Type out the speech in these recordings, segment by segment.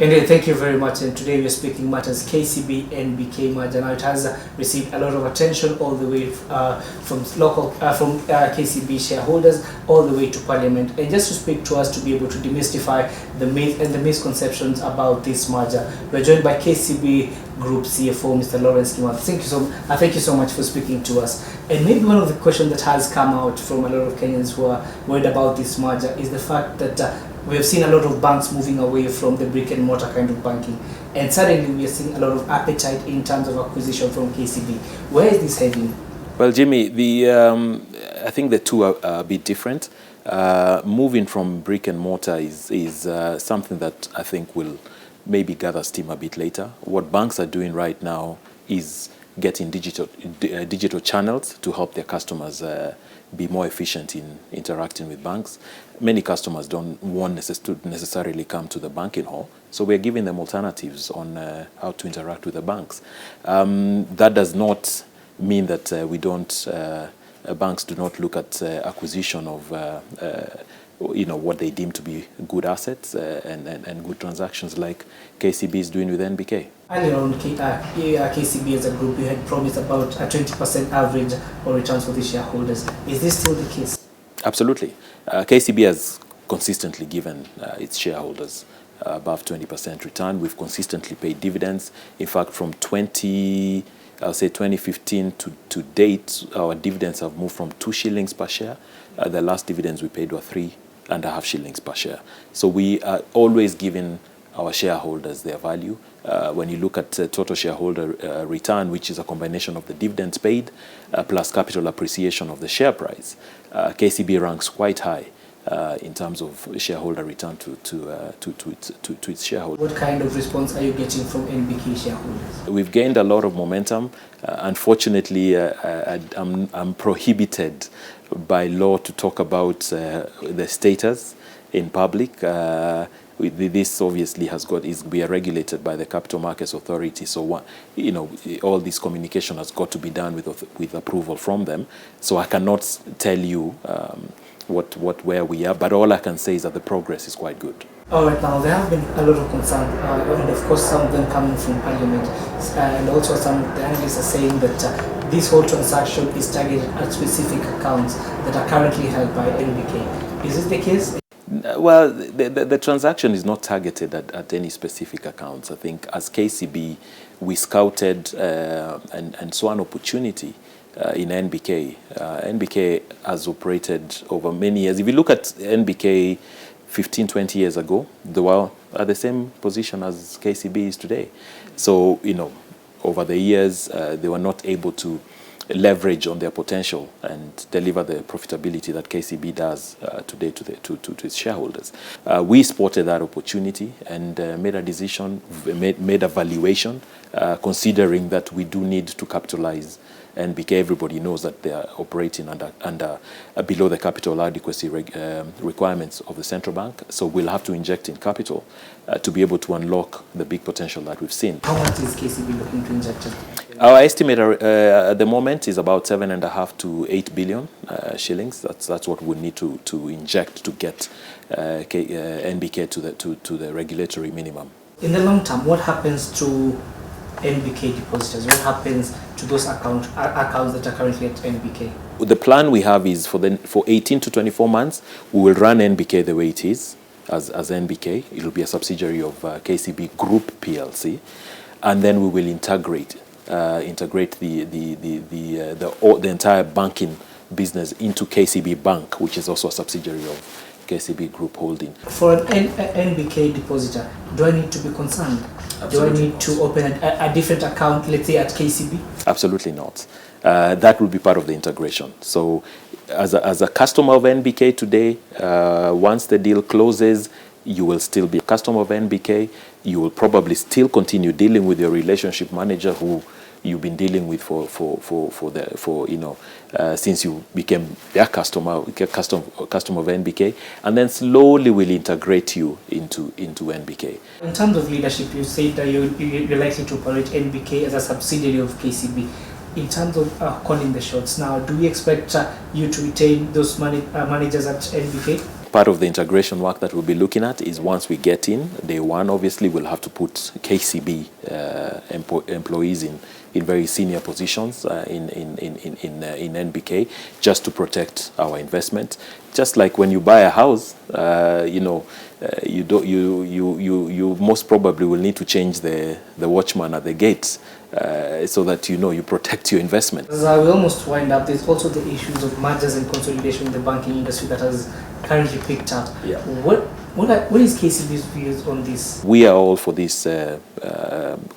Indeed, thank you very much. And today we are speaking matters KCB and NBK merger. Now it has received a lot of attention all the way from KCB shareholders all the way to Parliament. And just to speak to us to be able to demystify the myth and the misconceptions about this merger, we're joined by KCB Group CFO, Mr. Lawrence Kimathi. Thank you so much for speaking to us. And maybe one of the questions that has come out from a lot of Kenyans who are worried about this merger is the fact that we have seen a lot of banks moving away from the brick and mortar kind of banking, and suddenly we are seeing a lot of appetite in terms of acquisition from KCB. Where is this heading? Well, Jimmy, I think the two are a bit different. Moving from brick and mortar is something that I think will maybe gather steam a bit later. What banks are doing right now is getting digital channels to help their customers be more efficient in interacting with banks. Many customers don't want to necessarily come to the banking hall, so we're giving them alternatives on how to interact with the banks. That does not mean that banks do not look at acquisition of what they deem to be good assets and good transactions like KCB is doing with NBK. Earlier on, KCB as a group, you had promised about a 20% average on returns for the shareholders. Is this still the case? Absolutely. KCB has consistently given its shareholders above 20% return. We've consistently paid dividends. In fact, from 2015 to date, our dividends have moved from 2 shillings per share. The last dividends we paid were 3.5 shillings per share. So we are always giving our shareholders their value. When you look at total shareholder return, which is a combination of the dividends paid plus capital appreciation of the share price, KCB ranks quite high in terms of shareholder return to its shareholders. What kind of response are you getting from NBK shareholders? We've gained a lot of momentum. Unfortunately, I'm prohibited by law to talk about the status in public. This obviously we are regulated by the Capital Markets Authority, so all this communication has got to be done with approval from them. So I cannot tell you where we are, but all I can say is that the progress is quite good. All right, now there have been a lot of concern, and of course some of them coming from Parliament, and also some of the analysts are saying that this whole transaction is targeted at specific accounts that are currently held by NBK. Is this the case? Well, the transaction is not targeted at any specific accounts. I think as KCB, we scouted and saw an opportunity in NBK. NBK has operated over many years. If you look at NBK 15, 20 years ago, they were at the same position as KCB is today. So, over the years, they were not able to leverage on their potential and deliver the profitability that KCB does today to its shareholders. We spotted that opportunity and made a decision, made a valuation, considering that we do need to capitalize NBK. Everybody knows that they are operating under below the capital adequacy requirements of the central bank. So we'll have to inject in capital to be able to unlock the big potential that we've seen. How much is KCB looking to inject? Our estimate at the moment is about 7.5 to 8 billion shillings. That's what we need to inject to get NBK to the regulatory minimum. In the long term, what happens to NBK depositors? What happens to those accounts that are currently at NBK? The plan we have is for 18 to 24 months, we will run NBK the way it is as NBK. It will be a subsidiary of KCB Group PLC, and then we will integrate the entire banking business into KCB Bank, which is also a subsidiary of KCB Group Holding. For an NBK depositor, do I need to be concerned? Absolutely. Do I need to open a different account, let's say at KCB? Absolutely not. That will be part of the integration. So as a customer of NBK today, once the deal closes, you will still be a customer of NBK. You will probably still continue dealing with your relationship manager who you've been dealing with since you became their customer of NBK, and then slowly will integrate you into NBK. In terms of leadership, you said that you're likely to operate NBK as a subsidiary of KCB. In terms of calling the shots now, do we expect you to retain those managers at NBK? part of the integration work that we'll be looking at is once we get in, day one, obviously, we'll have to put KCB employees in very senior positions in NBK, just to protect our investment. Just like when you buy a house, you most probably will need to change the watchman at the gates so that you protect your investment. As we almost wind up, there's also the issues of mergers and consolidation in the banking industry that has currently picked up. Yeah. What is KCB's views on this? We are all for this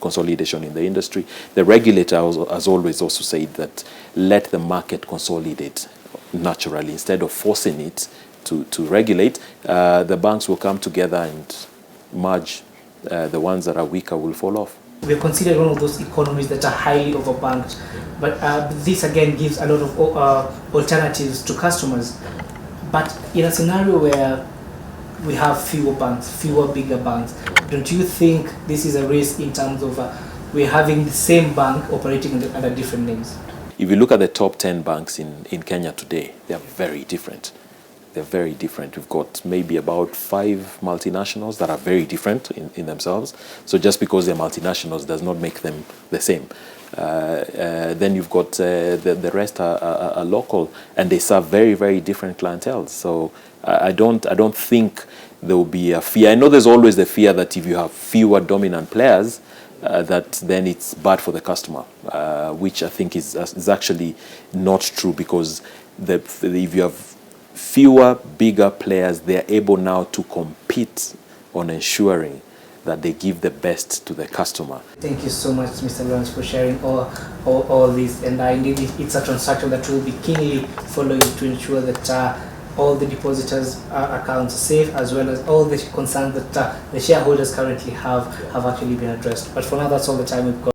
consolidation in the industry. The regulator has always also said that let the market consolidate naturally instead of forcing it to regulate. The banks will come together and merge. The ones that are weaker will fall off. We are considered one of those economies that are highly overbanked, but this again gives a lot of alternatives to customers. But in a scenario where we have fewer banks, fewer bigger banks, don't you think this is a risk in terms of we're having the same bank operating under different names? If you look at the top 10 banks in Kenya today, they are very different. They're very different. We've got maybe about 5 multinationals that are very different in themselves. So just because they're multinationals does not make them the same. Then you've got the rest are local, and they serve very, very different clientele. So I don't think there will be a fear. I know there's always the fear that if you have fewer dominant players, that then it's bad for the customer, which I think is actually not true, because if you have fewer, bigger players, they are able now to compete on ensuring that they give the best to the customer. Thank you so much, Mr. Lawrence, for sharing all this. And indeed, it's a transaction that will be keenly following to ensure that all the depositors' accounts are safe, as well as all the concerns that the shareholders currently have actually been addressed. But for now, that's all the time we've got.